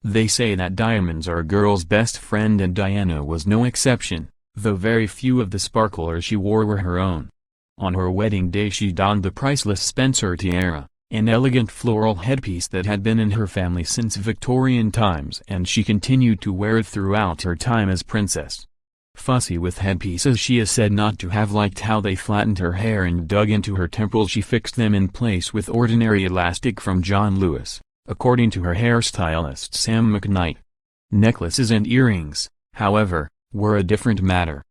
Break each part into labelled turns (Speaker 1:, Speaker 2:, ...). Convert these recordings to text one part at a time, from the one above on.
Speaker 1: They say that diamonds are a girl's best friend, and Diana was no exception, though very few of the sparklers she wore were her own. On her wedding day she donned the priceless Spencer tiara, an elegant floral headpiece that had been in her family since Victorian times, and she continued to wear it throughout her time as princess. Fussy with headpieces, she is said not to have liked how they flattened her hair and dug into her temples. She fixed them in place with ordinary elastic from John Lewis, according to her hairstylist Sam McKnight. Necklaces and earrings, however, were a different matter.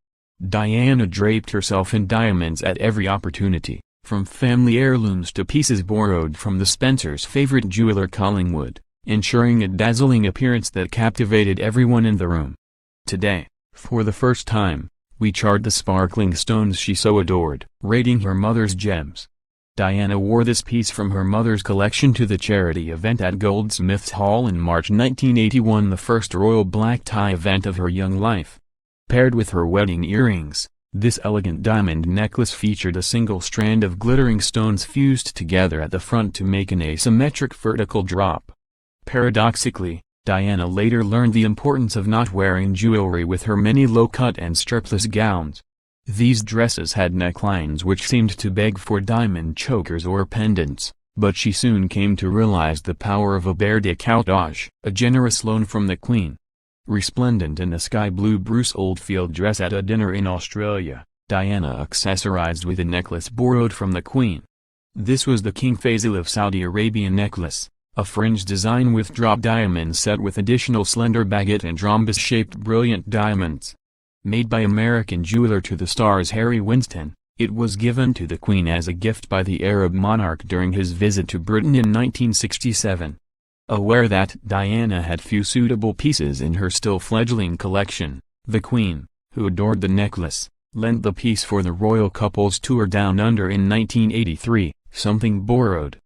Speaker 1: Diana draped herself in diamonds at every opportunity, from family heirlooms to pieces borrowed from the Spencers' favorite jeweler Collingwood, ensuring a dazzling appearance that captivated everyone in the room. Today, for the first time, we chart the sparkling stones she so adored, rating her mother's gems. Diana wore this piece from her mother's collection to the charity event at Goldsmiths Hall in March 1981, the first royal black tie event of her young life. Paired with her wedding earrings, this elegant diamond necklace featured a single strand of glittering stones fused together at the front to make an asymmetric vertical drop. Paradoxically, Diana later learned the importance of not wearing jewelry with her many low-cut and strapless gowns. These dresses had necklines which seemed to beg for diamond chokers or pendants, but she soon came to realize the power of a bear de coutage, a generous loan from the Queen. Resplendent in a sky-blue Bruce Oldfield dress at a dinner in Australia, Diana accessorized with a necklace borrowed from the Queen. This was the King Faisal of Saudi Arabian necklace, a fringe design with drop diamonds set with additional slender baguette and rhombus-shaped brilliant diamonds. Made by American jeweler to the star's Harry Winston, it was given to the Queen as a gift by the Arab monarch during his visit to Britain in 1967. Aware that Diana had few suitable pieces in her still-fledgling collection, the Queen, who adored the necklace, lent the piece for the royal couple's tour down under in 1983, something borrowed.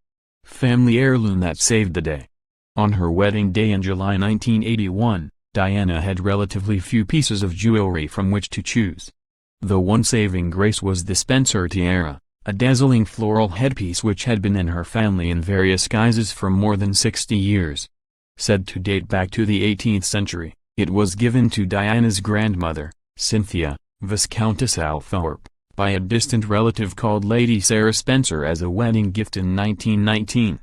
Speaker 1: Family heirloom that saved the day. On her wedding day in July 1981, Diana had relatively few pieces of jewelry from which to choose. The one saving grace was the Spencer tiara, a dazzling floral headpiece which had been in her family in various guises for more than 60 years. Said to date back to the 18th century, it was given to Diana's grandmother, Cynthia, Viscountess Althorpe, by a distant relative called Lady Sarah Spencer as a wedding gift in 1919.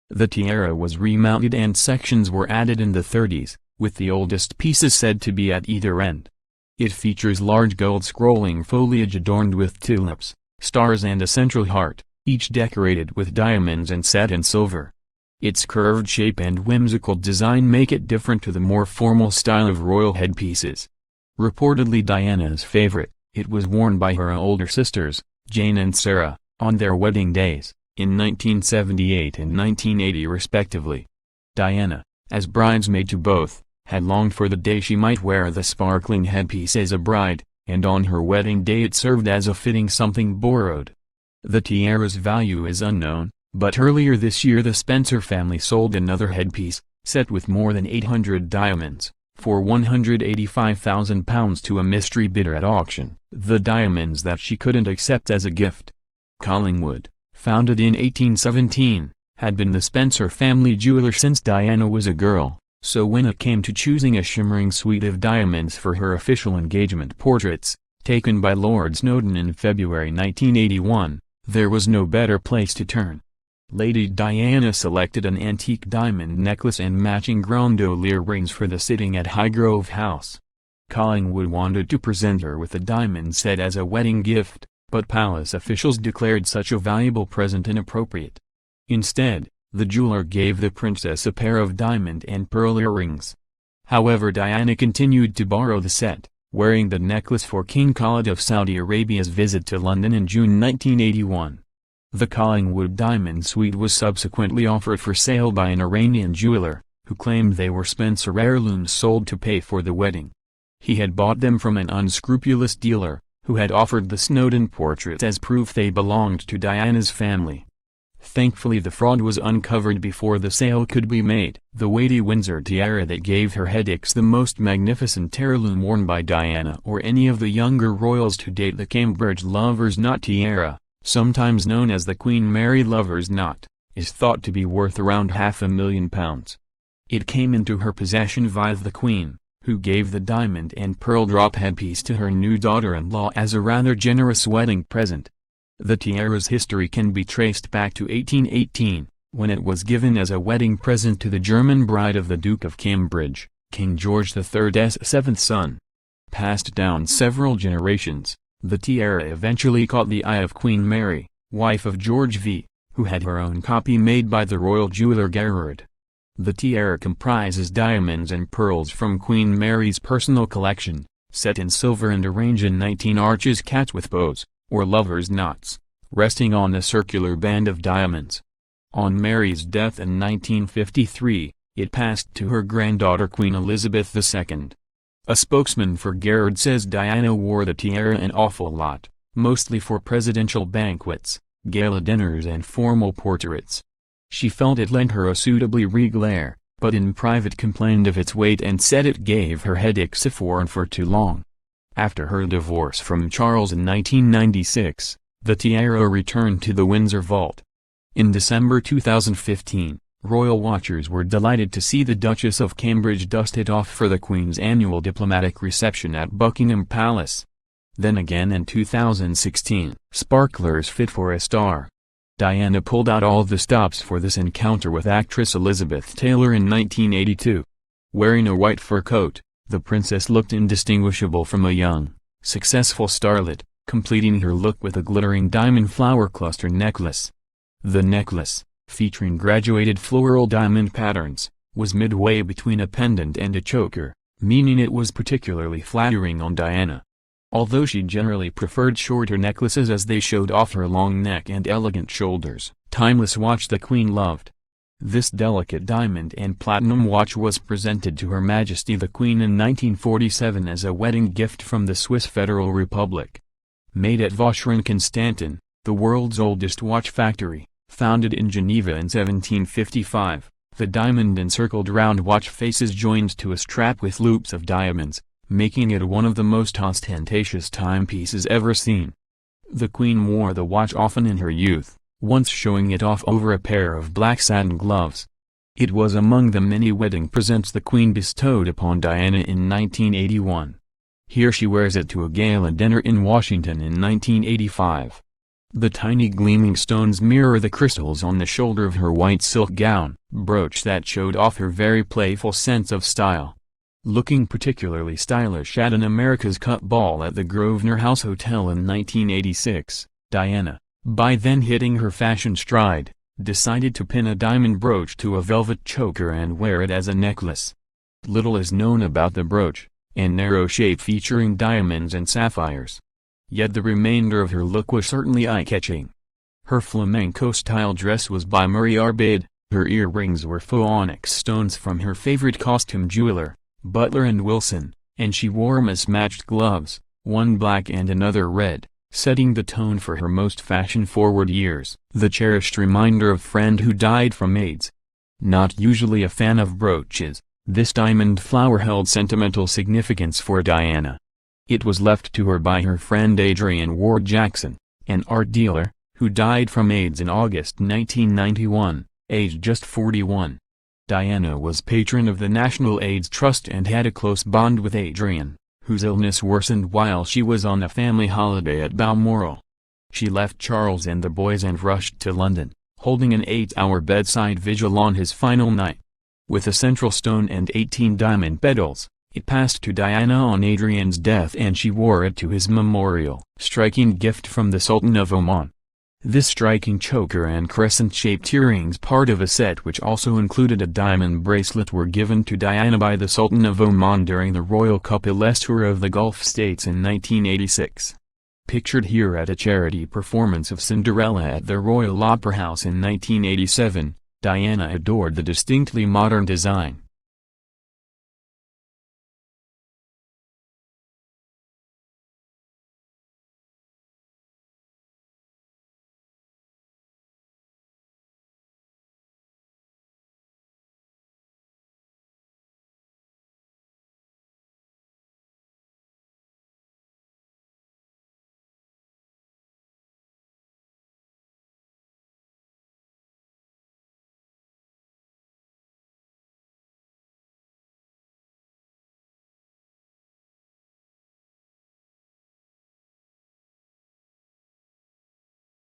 Speaker 1: The tiara was remounted and sections were added in the 30s, with the oldest pieces said to be at either end. It features large gold scrolling foliage adorned with tulips, stars and a central heart, each decorated with diamonds and set in silver. Its curved shape and whimsical design make it different to the more formal style of royal headpieces. Reportedly Diana's favorite, it was worn by her older sisters, Jane and Sarah, on their wedding days, in 1978 and 1980 respectively. Diana, as bridesmaid to both, had longed for the day she might wear the sparkling headpiece as a bride, and on her wedding day it served as a fitting something borrowed. The tiara's value is unknown, but earlier this year the Spencer family sold another headpiece, set with more than 800 diamonds, for £185,000 to a mystery bidder at auction, the diamonds that she couldn't accept as a gift. Collingwood, founded in 1817, had been the Spencer family jeweler since Diana was a girl, so when it came to choosing a shimmering suite of diamonds for her official engagement portraits, taken by Lord Snowdon in February 1981, there was no better place to turn. Lady Diana selected an antique diamond necklace and matching Grandolier rings for the sitting at Highgrove House. Collingwood wanted to present her with a diamond set as a wedding gift, but palace officials declared such a valuable present inappropriate. Instead, the jeweler gave the princess a pair of diamond and pearl earrings. However, Diana continued to borrow the set, wearing the necklace for King Khalid of Saudi Arabia's visit to London in June 1981. The Collingwood diamond suite was subsequently offered for sale by an Iranian jeweler, who claimed they were Spencer heirlooms sold to pay for the wedding. He had bought them from an unscrupulous dealer, who had offered the Snowdon portraits as proof they belonged to Diana's family. Thankfully the fraud was uncovered before the sale could be made. The weighty Windsor tiara that gave her headaches, the most magnificent heirloom worn by Diana or any of the younger royals to date, the Cambridge Lover's Knot tiara, sometimes known as the Queen Mary Lover's Knot, is thought to be worth around £500,000. It came into her possession via the Queen, who gave the diamond and pearl drop headpiece to her new daughter-in-law as a rather generous wedding present. The tiara's history can be traced back to 1818, when it was given as a wedding present to the German bride of the Duke of Cambridge, King George III's seventh son. Passed down several generations, the tiara eventually caught the eye of Queen Mary, wife of George V, who had her own copy made by the royal jeweler Gerard. The tiara comprises diamonds and pearls from Queen Mary's personal collection, set in silver and arranged in 19 arches cats with bows, or lovers' knots, resting on a circular band of diamonds. On Mary's death in 1953, it passed to her granddaughter Queen Elizabeth II. A spokesman for Gerard says Diana wore the tiara an awful lot, mostly for presidential banquets, gala dinners and formal portraits. She felt it lent her a suitably regal air, but in private complained of its weight and said it gave her headaches if worn for too long. After her divorce from Charles in 1996, the tiara returned to the Windsor vault. In December 2015, royal watchers were delighted to see the Duchess of Cambridge dust it off for the Queen's annual diplomatic reception at Buckingham Palace. Then again in 2016, sparklers fit for a star. Diana pulled out all the stops for this encounter with actress Elizabeth Taylor in 1982. Wearing a white fur coat, the princess looked indistinguishable from a young, successful starlet, completing her look with a glittering diamond flower cluster necklace. The necklace, featuring graduated floral diamond patterns, was midway between a pendant and a choker, meaning it was particularly flattering on Diana. Although she generally preferred shorter necklaces as they showed off her long neck and elegant shoulders, timeless watch the Queen loved. This delicate diamond and platinum watch was presented to Her Majesty the Queen in 1947 as a wedding gift from the Swiss Federal Republic. Made at Vacheron-Constantin, the world's oldest watch factory, founded in Geneva in 1755, the diamond-encircled round watch face is joined to a strap with loops of diamonds, making it one of the most ostentatious timepieces ever seen. The Queen wore the watch often in her youth, once showing it off over a pair of black satin gloves. It was among the many wedding presents the Queen bestowed upon Diana in 1981. Here she wears it to a gala dinner in Washington in 1985. The tiny gleaming stones mirror the crystals on the shoulder of her white silk gown, brooch that showed off her very playful sense of style. Looking particularly stylish at an America's Cup ball at the Grosvenor House Hotel in 1986, Diana, by then hitting her fashion stride, decided to pin a diamond brooch to a velvet choker and wear it as a necklace. Little is known about the brooch, and narrow shape featuring diamonds and sapphires. Yet the remainder of her look was certainly eye-catching. Her flamenco-style dress was by Murray Arbade, her earrings were faux onyx stones from her favorite costume jeweler, Butler & Wilson, and she wore mismatched gloves, one black and another red, setting the tone for her most fashion-forward years. The cherished reminder of a friend who died from AIDS. Not usually a fan of brooches, this diamond flower held sentimental significance for Diana. It was left to her by her friend Adrian Ward Jackson, an art dealer, who died from AIDS in August 1991, aged just 41. Diana was patron of the National AIDS Trust and had a close bond with Adrian, whose illness worsened while she was on a family holiday at Balmoral. She left Charles and the boys and rushed to London, holding an 8-hour bedside vigil on his final night. With a central stone and 18 diamond petals, it passed to Diana on Adrian's death and she wore it to his memorial. Striking gift from the Sultan of Oman. This striking choker and crescent-shaped earrings, part of a set which also included a diamond bracelet, were given to Diana by the Sultan of Oman during the Royal Cup-less tour of the Gulf states in 1986. Pictured here at a charity performance of Cinderella at the Royal Opera House in 1987, Diana adored the distinctly modern design.